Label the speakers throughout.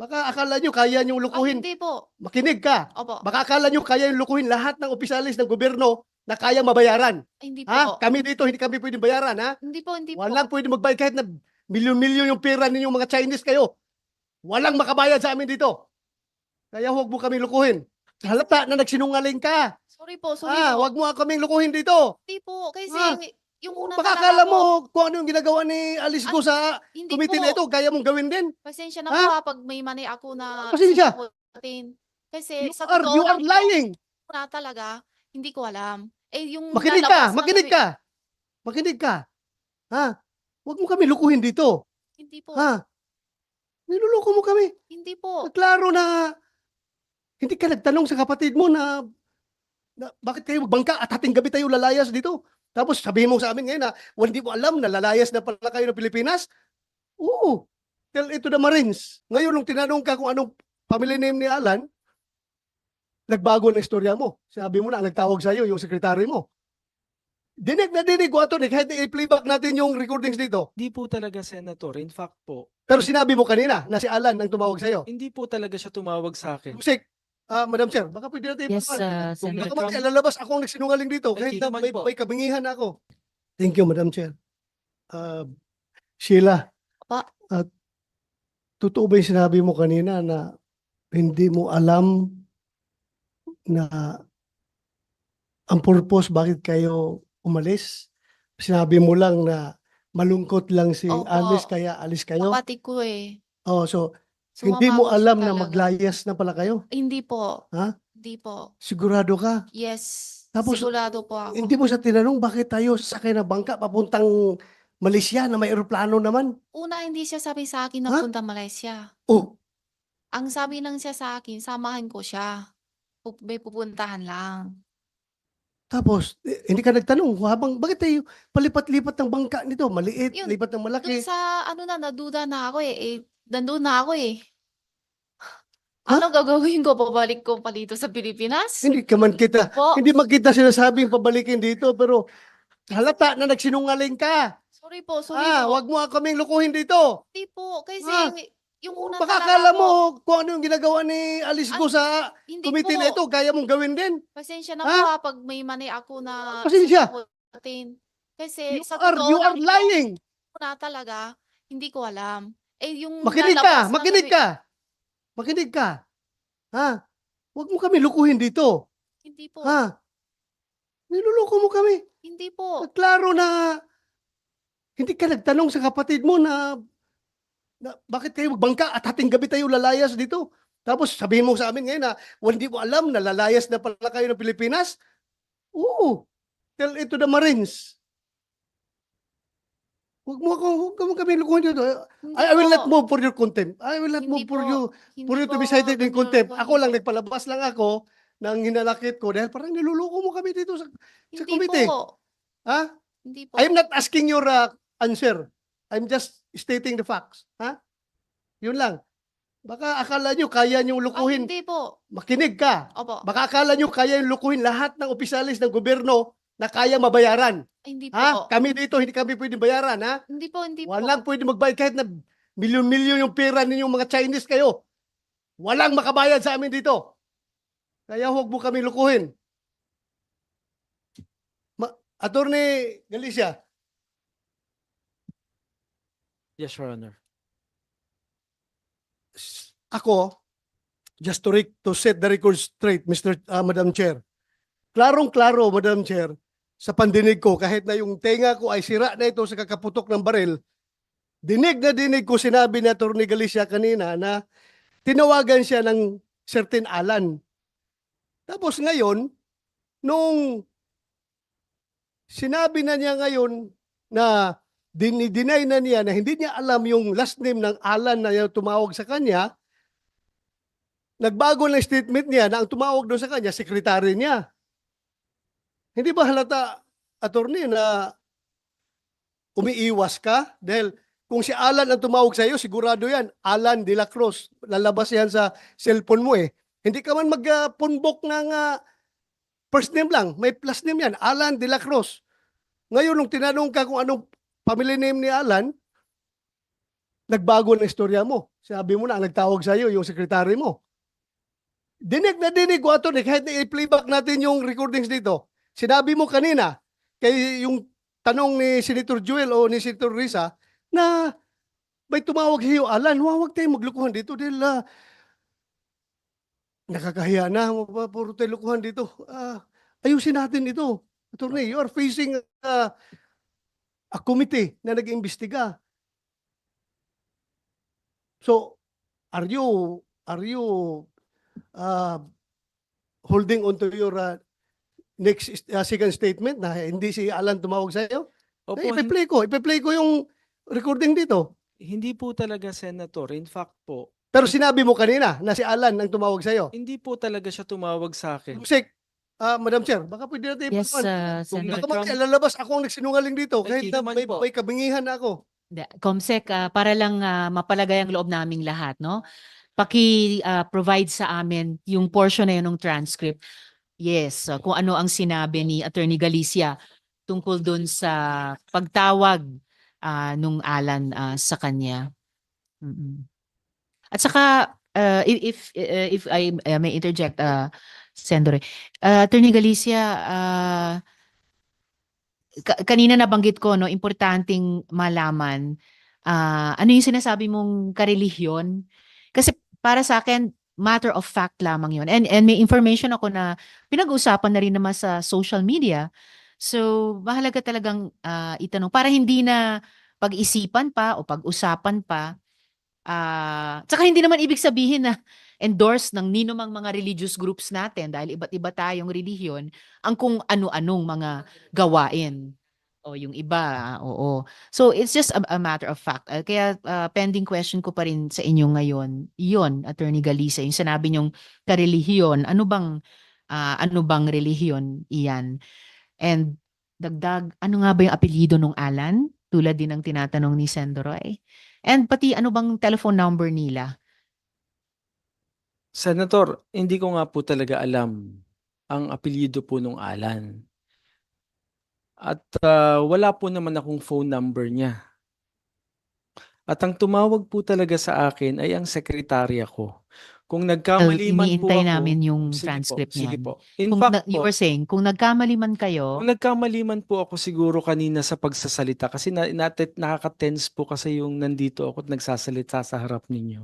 Speaker 1: Baka akala nyo kaya nyo
Speaker 2: Ay,
Speaker 1: lukuhin.
Speaker 2: hindi po.
Speaker 1: Makinig ka.
Speaker 2: Opo.
Speaker 1: Baka akala nyo kaya nyo lukuhin lahat ng opisyalis ng gobyerno na kaya mabayaran.
Speaker 2: Ay, hindi
Speaker 1: Ha?
Speaker 2: po.
Speaker 1: Kami dito, hindi kami pwedeng bayaran, ha?
Speaker 2: Hindi po, hindi po.
Speaker 1: Walang pwedeng magbayad kahit na milyon-milyon yung pera ninyong mga Chinese kayo. Walang makabayad sa amin dito. Kaya huwag mo kami lukuhin. Halata na nagsinungaling ka.
Speaker 2: Sorry po, sorry po.
Speaker 1: Huwag mo kaming lukuhin dito.
Speaker 2: Hindi po, kasi
Speaker 1: Ah,
Speaker 2: yung una
Speaker 1: Baka
Speaker 2: talaga
Speaker 1: akala
Speaker 2: po,
Speaker 1: mo kung ano yung ginagawa ni Alice Go sa
Speaker 2: hindi
Speaker 1: committee
Speaker 2: po.
Speaker 1: na ito, kaya mong gawin din.
Speaker 2: Pasensya na
Speaker 1: Ha?
Speaker 2: po pag may mali ako na
Speaker 1: Pasensya.
Speaker 2: sasagutin. Kasi
Speaker 1: You
Speaker 2: sa
Speaker 1: are,
Speaker 2: totoo
Speaker 1: you are
Speaker 2: lang po,
Speaker 1: lying.
Speaker 2: una talaga, hindi ko alam. Eh, yung
Speaker 1: Makinig
Speaker 2: lalabas
Speaker 1: ka,
Speaker 2: na
Speaker 1: makinig ka. Makinig ka. Ha? Huwag mo kami lukuhin dito.
Speaker 2: Hindi po,
Speaker 1: Ha? Niluloko mo kami.
Speaker 2: hindi po.
Speaker 1: Klaro na hindi ka nagtanong sa kapatid mo na bakit kayo magbangka at hating gabi tayo lalayas dito. Tapos sabihin mo sa amin ngayon na hindi mo alam na lalayas na pala kayo ng Pilipinas. Oo. Tell it to the Marines. Ngayon nung tinanong ka kung anong family name ni Alan, nagbago na istorya mo. Sabi mo na nagtawag sa iyo yung sekretary mo. Dinig na dinig ko ato, kahit i-playback natin yung recordings dito.
Speaker 3: Di po talaga, Senator. In fact po,
Speaker 1: Pero sinabi mo kanina na si Alan ang tumawag sa iyo.
Speaker 3: hindi po talaga siya tumawag sa akin.
Speaker 1: Musik, Madam Chair, baka pwede natin
Speaker 4: Yes,
Speaker 3: Kung
Speaker 1: baka
Speaker 4: Senator.
Speaker 1: mamaya lalabas ako ang nagsinungaling dito kahit na
Speaker 3: Nakikinig
Speaker 1: may,
Speaker 3: po.
Speaker 1: may kabingihan ako. Thank you, Madam Chair. Sheila,
Speaker 2: Pa.
Speaker 1: Totoo ba yung sinabi mo kanina na hindi mo alam na ang purpose bakit kayo umalis? Sinabi mo lang na malungkot lang si
Speaker 2: Opo.
Speaker 1: Alice kaya alis kayo?
Speaker 2: Kapatid ko eh.
Speaker 1: Oh, so hindi
Speaker 2: Sumama
Speaker 1: mo
Speaker 2: ko siya
Speaker 1: alam na
Speaker 2: talaga.
Speaker 1: maglayas na pala kayo?
Speaker 2: Hindi po.
Speaker 1: Ha?
Speaker 2: Hindi po.
Speaker 1: Sigurado ka?
Speaker 2: Yes.
Speaker 1: Tapos,
Speaker 2: Sigurado po ako.
Speaker 1: Hindi mo siya tinanong bakit tayo sasakay ng bangka papuntang Malaysia na may eroplano naman?
Speaker 2: Una, hindi siya sabi sa akin na
Speaker 1: Ha?
Speaker 2: punta Malaysia.
Speaker 1: Oh,
Speaker 2: Ang sabi lang siya sa akin, samahan ko siya. May pupuntahan lang.
Speaker 1: tapos hindi ka nagtanong bakit tayo palipat-lipat ng bangka nito? Maliit,
Speaker 2: Yun,
Speaker 1: lipat ng
Speaker 2: Doon
Speaker 1: malaki.
Speaker 2: sa ano na, naduda na ako eh. Nandun na ako eh.
Speaker 1: Ha?
Speaker 2: Ano gagawin ko? Pabalik ko pa dito sa Pilipinas?
Speaker 1: Hindi ka man kita,
Speaker 2: Po.
Speaker 1: hindi man kita sinasabing pabalikin dito, pero halata na nagsinungaling ka.
Speaker 2: Sorry po, sorry po.
Speaker 1: Wag mo kaming lukuhin dito.
Speaker 2: Hindi po, kasi
Speaker 1: Ah,
Speaker 2: yung una
Speaker 1: Baka
Speaker 2: talaga
Speaker 1: akala
Speaker 2: po,
Speaker 1: mo kung ano yung ginagawa ni Alice Go sa
Speaker 2: hindi
Speaker 1: committee
Speaker 2: po.
Speaker 1: na ito, kaya mong gawin din.
Speaker 2: Pasensya na
Speaker 1: Ha?
Speaker 2: po pag may mali ako na
Speaker 1: Pasensya.
Speaker 2: sasagutin. Kasi
Speaker 1: You
Speaker 2: sa
Speaker 1: are,
Speaker 2: totoo
Speaker 1: you are
Speaker 2: lang po,
Speaker 1: lying.
Speaker 2: una talaga, hindi ko alam. Eh, yung
Speaker 1: Makinig
Speaker 2: lalabas
Speaker 1: ka,
Speaker 2: na
Speaker 1: makinig
Speaker 2: sabi-
Speaker 1: ka. Makinig ka. Ha? Huwag mo kami lukuhin dito.
Speaker 2: Hindi po,
Speaker 1: Ha? Niluloko mo kami.
Speaker 2: hindi po.
Speaker 1: Klaro na hindi ka nagtanong sa kapatid mo na bakit kayo magbangka at hating gabi tayo lalayas dito. Tapos sabihin mo sa amin ngayon na hindi mo alam na lalayas na pala kayo ng Pilipinas. Oo. Tell it to the Marines. Huwag mo kami lukuhin dito.
Speaker 2: Hindi
Speaker 1: I will
Speaker 2: po.
Speaker 1: not move for your contempt. I will not
Speaker 2: Hindi
Speaker 1: move for
Speaker 2: po.
Speaker 1: you
Speaker 2: Hindi
Speaker 1: for you to
Speaker 2: po
Speaker 1: be cited in
Speaker 2: ganyan
Speaker 1: contempt.
Speaker 2: po,
Speaker 1: Ako lang,
Speaker 2: hindi po.
Speaker 1: nagpalabas lang ako ng hinanakit ko dahil parang niluloko mo kami dito sa
Speaker 2: Hindi
Speaker 1: committee.
Speaker 2: po.
Speaker 1: Ha?
Speaker 2: Hindi po.
Speaker 1: I am not asking your answer. I'm just stating the facts. Ha? Yun lang. Baka akala nyo kaya nyo
Speaker 2: Ay,
Speaker 1: lukuhin.
Speaker 2: hindi po.
Speaker 1: Makinig ka.
Speaker 2: Opo.
Speaker 1: Baka akala nyo kaya nyo lukuhin lahat ng opisyalis ng gobyerno na kaya mabayaran.
Speaker 2: Ay, hindi
Speaker 1: Ha?
Speaker 2: po.
Speaker 1: Kami dito, hindi kami pwedeng bayaran. Ha?
Speaker 2: Hindi po, hindi po.
Speaker 1: Walang pwedeng magbayad kahit na milyon-milyon yung pera ninyong mga Chinese kayo. Walang makabayad sa amin dito. Kaya huwag mo kami lukuhin. Attorney Galicia,
Speaker 3: Yes, Your Honor.
Speaker 1: ako, just to set the record straight, Madam Chair. Klarong-klaro, Madam Chair, sa pandinig ko, kahit na yung tenga ko ay sira na ito sa kakaputok ng baril, dinig na dinig ko sinabi ni Attorney Galicia kanina na tinawagan siya ng certain Alan. Tapos ngayon, nung sinabi na niya ngayon na dinideny na niya na hindi niya alam yung last name ng Alan na tumawag sa kanya, nagbago ng statement niya na ang tumawag doon sa kanya, sekretary niya. Hindi ba halata, attorney, na umiiwas ka? Dahil kung si Alan ang tumawag sa iyo, sigurado yan, Alan de la Cruz. Lalabas yan sa cellphone mo eh. Hindi ka man mag-punbok ng first name lang, may plus name yan, Alan de la Cruz. Ngayon, nung tinanong ka kung anong family name ni Alan, nagbago na istorya mo. Sabi mo na, ang nagtawag sa'yo, yung sekretary mo. Dinig na dinig ko, attorney, kahit i-playback natin yung recordings dito. Sinabi mo kanina, kay yung tanong ni Senator Joel o ni Senator Risa, na may tumawag sa'yo, Alan, huwag tayong maglukuhan dito dahil nakakahiya na, puro tayo lukuhan dito. Ayusin natin ito. Attorney, you are facing a committee na nag-imbestiga. So, are you uh, holding on to your next second statement na hindi si Alan tumawag sa iyo?
Speaker 3: Opo,
Speaker 1: Ipe-play ko yung recording dito.
Speaker 3: hindi po talaga, Senator. In fact po,
Speaker 1: Pero sinabi mo kanina na si Alan ang tumawag sa iyo.
Speaker 3: hindi po talaga siya tumawag sa akin.
Speaker 1: Musik, Madam Chair, baka pwede natin
Speaker 4: Yes,
Speaker 1: ipagpawan.
Speaker 3: Kung
Speaker 4: Senator.
Speaker 1: Baka mamaya lalabas ako ang nagsinungaling dito kahit
Speaker 3: Hindi
Speaker 1: na
Speaker 3: naman
Speaker 1: may,
Speaker 3: po.
Speaker 1: may kabingihan na ako.
Speaker 4: Comsec, para lang mapalagay ang loob naming lahat, no? Provide sa amin yung portion na yun ng transcript. Yes, kung ano ang sinabi ni Attorney Galicia tungkol dun sa pagtawag nung Alan sa kanya. Mm-mm. At saka, if I may interject, Senator, Attorney Galicia, kanina nabanggit ko, no, importanteng malaman, ano yung sinasabi mong karelihiyon? Kasi para sa akin, matter of fact lamang yun. And may information ako na pinag-uusapan na rin naman sa social media. So, mahalaga talagang itanong para hindi na pag-isipan pa o pag-usapan pa. Tsaka hindi naman ibig sabihin na endorse ng ninumang mga religious groups natin dahil iba't iba tayong relihiyon ang kung ano-anong mga gawain. O yung iba, oo. So it's just a matter of fact. Kaya pending question ko pa rin sa inyo ngayon, iyon, Attorney Galicia, yung sinabi niyong karelihiyon, ano bang relihiyon iyan? And dagdag, ano nga ba yung apelyido nung Alan? Tulad din ng tinatanong ni Sendoroy. And pati ano bang telephone number nila?
Speaker 3: Senator, hindi ko nga po talaga alam ang apelyido po nung Alan. At wala po naman akong phone number niya. At ang tumawag po talaga sa akin ay ang sekretarya ko. Kung nagkamali man po
Speaker 4: Iniintay
Speaker 3: ako,
Speaker 4: namin yung
Speaker 3: sige
Speaker 4: transcript
Speaker 3: sige
Speaker 4: niyan.
Speaker 3: po. In fact
Speaker 4: You
Speaker 3: po,
Speaker 4: were saying, kung nagkamali man kayo,
Speaker 3: kung nagkamali man po ako siguro kanina sa pagsasalita kasi nakaka-tense po kasi yung nandito ako at nagsasalita sa harap ninyo.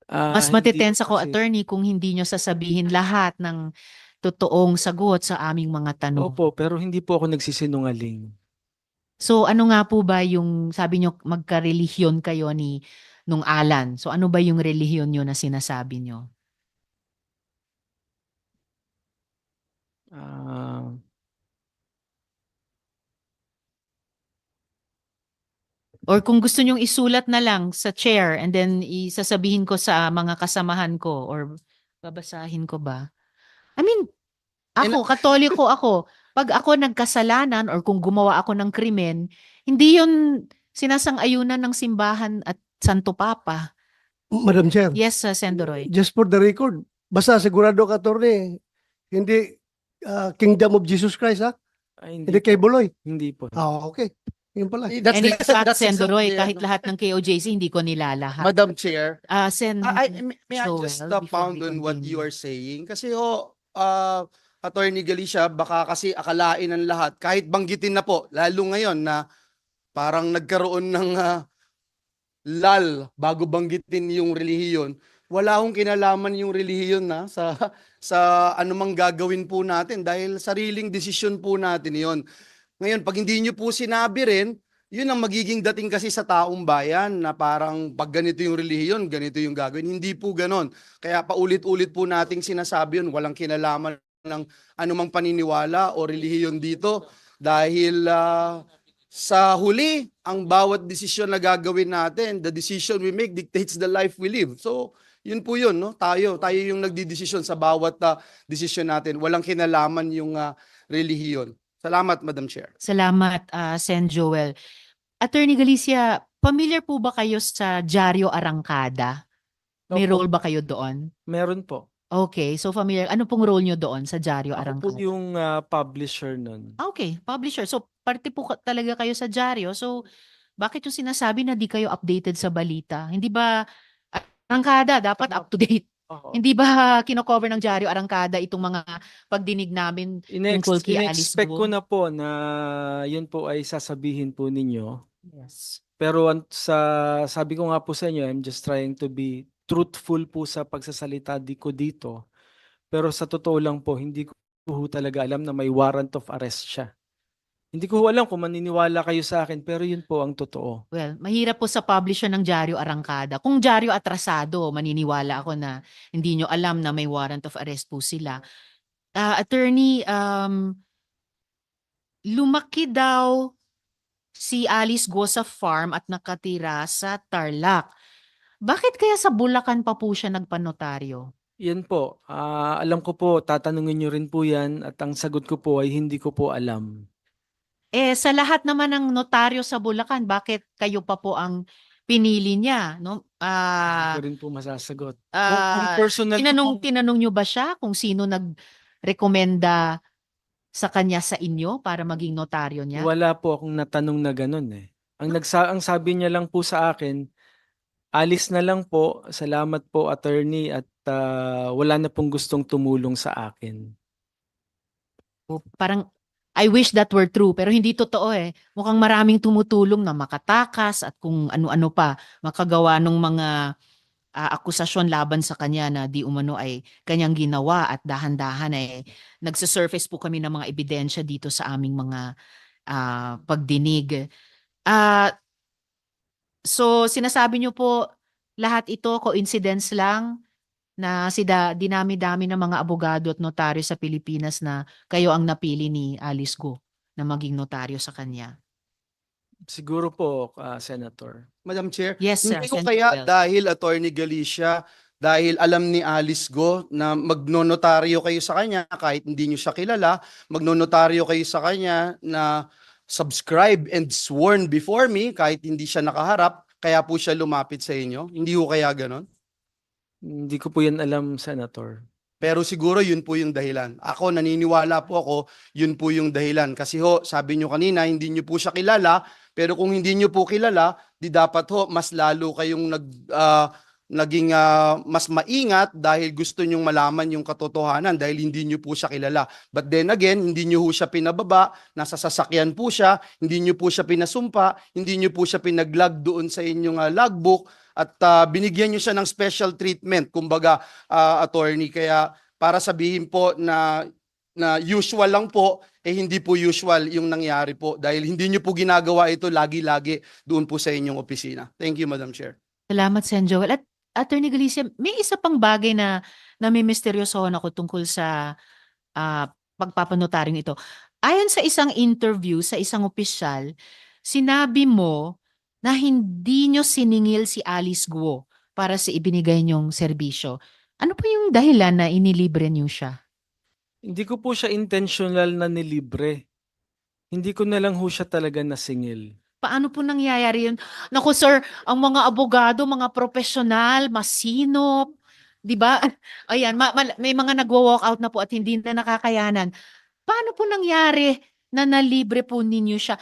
Speaker 4: mas
Speaker 3: Hindi
Speaker 4: matitense
Speaker 3: po
Speaker 4: ako,
Speaker 3: kasi-
Speaker 4: attorney, kung hindi nyo sasabihin lahat ng totoong sagot sa aming mga tanong.
Speaker 3: Opo, pero hindi po ako nagsisinungaling.
Speaker 4: So ano nga po ba yung, sabi nyo, magka-relihiyon kayo nung Alan. So ano ba yung relihiyon nyo na sinasabi nyo?
Speaker 3: Ah,
Speaker 4: Or kung gusto nyong isulat na lang sa chair and then isasabihin ko sa mga kasamahan ko or babasahin ko ba? I mean, ako, katoliko ako. Pag ako nagkasalanan or kung gumawa ako ng krimen, hindi yun sinasang-ayunan ng simbahan at Santo Papa.
Speaker 1: Madam Chair,
Speaker 4: Yes, Sendoroy.
Speaker 1: just for the record, basta sigurado ka, attorney, hindi Kingdom of Jesus Christ, ha?
Speaker 3: ay,
Speaker 1: Hindi kay
Speaker 3: po.
Speaker 1: Buloy.
Speaker 3: Hindi po.
Speaker 1: Okay. Yun pala.
Speaker 4: And in fact, Sendoroy,
Speaker 5: exactly,
Speaker 4: kahit lahat ng KOJC, hindi ko nilalahat.
Speaker 5: Madam Chair,
Speaker 4: Sen
Speaker 5: may I just
Speaker 4: Joel, before
Speaker 5: pound
Speaker 4: we
Speaker 5: on what
Speaker 4: continue.
Speaker 5: you are saying? Kasi Attorney Galicia, baka kasi akalain ng lahat, kahit banggitin na po, lalo ngayon na parang nagkaroon ng lal bago banggitin yung relihiyon, wala akong kinalaman yung relihiyon na sa anumang gagawin po natin dahil sariling desisyon po natin yon. Ngayon, pag hindi nyo po sinabi rin, yun ang magiging dating kasi sa taong bayan na parang pag ganito yung relihiyon, ganito yung gagawin. Hindi po ganon. Kaya paulit-ulit po nating sinasabi yun, walang kinalaman ng anumang paniniwala o relihiyon dito dahil sa huli, ang bawat desisyon na gagawin natin, the decision we make dictates the life we live. So, yun po yun, no? Tayo yung nagdidesisyon sa bawat desisyon natin. Walang kinalaman yung relihiyon. Salamat, Madam Chair.
Speaker 4: Salamat, Sen Joel. Attorney Galicia, familiar po ba kayo sa Diario Arangkada? May
Speaker 3: Opo.
Speaker 4: role ba kayo doon?
Speaker 3: Meron po.
Speaker 4: Okay, so familiar. Ano pong role nyo doon sa Diario
Speaker 3: Ako po
Speaker 4: Arangkada?
Speaker 3: yung publisher nun.
Speaker 4: Okay, publisher. So, parte po talaga kayo sa dyaryo. So, bakit yung sinasabi na di kayo updated sa balita? Hindi ba Arangkada dapat up to date?
Speaker 3: Oo.
Speaker 4: Hindi ba kino-cover ng Dyaryo Arangkada itong mga pagdinig namin tungkol kay Alice
Speaker 3: Ine-expect ko
Speaker 4: Guo?
Speaker 3: na po na yun po ay sasabihin po ninyo.
Speaker 4: Yes.
Speaker 3: Pero sabi ko nga po sa inyo, I'm just trying to be truthful po sa pagsasalita ko dito. Pero sa totoo lang po, hindi ko po talaga alam na may warrant of arrest siya. Hindi ko alam kung maniniwala kayo sa akin, pero yun po ang totoo.
Speaker 4: Well, mahirap po sa publisher ng Dyaryo Arangkada. Kung Dyaryo Atrasado, maniniwala ako na hindi nyo alam na may warrant of arrest po sila. Attorney, lumaki daw si Alice Guo sa farm at nakatira sa Tarlac. Bakit kaya sa Bulacan pa po siya nagpanotaryo?
Speaker 3: Yan po. Alam ko po, tatanungin nyo rin po yan at ang sagot ko po ay hindi ko po alam.
Speaker 4: Sa lahat naman ng notaryo sa Bulacan, bakit kayo pa po ang pinili niya? No?
Speaker 3: Hindi ko rin po masasagot. Kung personal ko po-
Speaker 4: Tinanong nyo ba siya kung sino nag-rekomenda sa kanya sa inyo para maging notaryo niya?
Speaker 3: Wala po akong natanong na ganun eh. Ang sabi niya lang po sa akin, alis na lang po, salamat po attorney at wala na pong gustong tumulong sa akin.
Speaker 4: Parang I wish that were true, pero hindi totoo eh. Mukhang maraming tumutulong na makatakas at kung ano-ano pa, makagawa ng mga akusasyon laban sa kanya na di umano ay kanyang ginawa at dahan-dahan ay nagsisurface po kami ng mga ebidensya dito sa aming mga pagdinig. So sinasabi niyo po lahat ito coincidence lang na dinami-dami ng mga abogado at notaryo sa Pilipinas na kayo ang napili ni Alice Guo na maging notaryo sa kanya.
Speaker 3: Siguro po, Senator.
Speaker 5: Madam Chair,
Speaker 4: Yes, sir.
Speaker 5: hindi ko
Speaker 4: Senator
Speaker 5: kaya
Speaker 4: Wells.
Speaker 5: dahil Attorney Galicia, dahil alam ni Alice Go na magnonotaryo kayo sa kanya kahit hindi nyo siya kilala, magnonotaryo kayo sa kanya na subscribe and sworn before me kahit hindi siya nakaharap, kaya po siya lumapit sa inyo. Hindi ko kaya ganon?
Speaker 3: Hindi ko po yan alam, Senator.
Speaker 5: Pero siguro yun po yung dahilan. Ako, naniniwala po ako, yun po yung dahilan. Kasi sabi nyo kanina, hindi nyo po siya kilala, pero kung hindi nyo po kilala, di dapat mas lalo kayong naging mas maingat dahil gusto nyong malaman yung katotohanan dahil hindi nyo po siya kilala. But then again, hindi nyo po siya pinababa, nasa sasakyan po siya, hindi nyo po siya pinasumpa, hindi nyo po siya pinaglag doon sa inyong logbook, at binigyan nyo siya ng special treatment, kumbaga, attorney. Kaya para sabihin po na usual lang po, hindi po usual yung nangyari po dahil hindi nyo po ginagawa ito lagi-lagi doon po sa inyong opisina. Thank you, Madam Chair.
Speaker 4: Salamat, Sen Joel. At Attorney Galicia, may isa pang bagay na nami-misteryosohan ako tungkol sa pagpapanotaryong ito. Ayon sa isang interview sa isang opisyal, sinabi mo na hindi nyo siningil si Alice Guo para sa ibinigay nyong serbisyo. Ano po yung dahilan na inilibre nyo siya?
Speaker 3: Hindi ko po siya intentional na nilibre. Hindi ko na lang ho siya talaga nasingil.
Speaker 4: Paano po nangyayari yun? Naku sir, ang mga abogado, mga profesional, masinop, di ba? Ayan, may mga nagwo-walk out na po at hindi na nakakayanan. Paano po nangyari na nalibre po ninyo siya?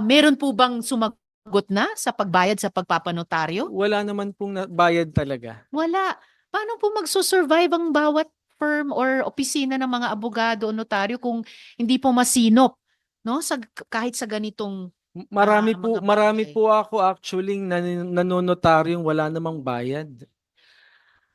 Speaker 4: Meron po bang sumagot na sa pagbayad sa pagpapanotaryo?
Speaker 3: Wala naman pong bayad talaga.
Speaker 4: Wala. Paano po magsusurvive ang bawat firm or opisina ng mga abogado o notaryo kung hindi po masinop, no? Kahit sa ganitong
Speaker 3: Marami
Speaker 4: mga bagay.
Speaker 3: po ako actually nanonotaryong wala namang bayad.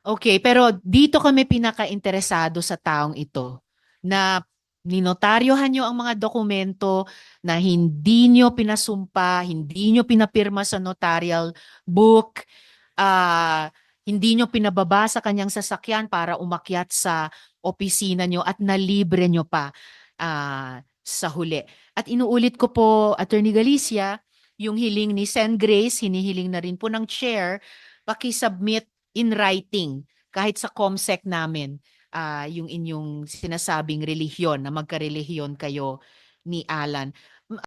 Speaker 4: Okay, pero dito kami pinaka-interesado sa taong ito na ninotaryohan nyo ang mga dokumento na hindi nyo pinasumpa, hindi nyo pinapirma sa notarial book, hindi nyo pinababa sa kanyang sasakyan para umakyat sa opisina nyo at nalibre nyo pa sa huli. At inuulit ko po, Attorney Galicia, yung hiling ni Sen Grace, hinihiling na rin po ng chair, paki-submit in writing kahit sa COMSEC namin yung inyong sinasabing relihiyon na magkarelihiyon kayo ni Alan.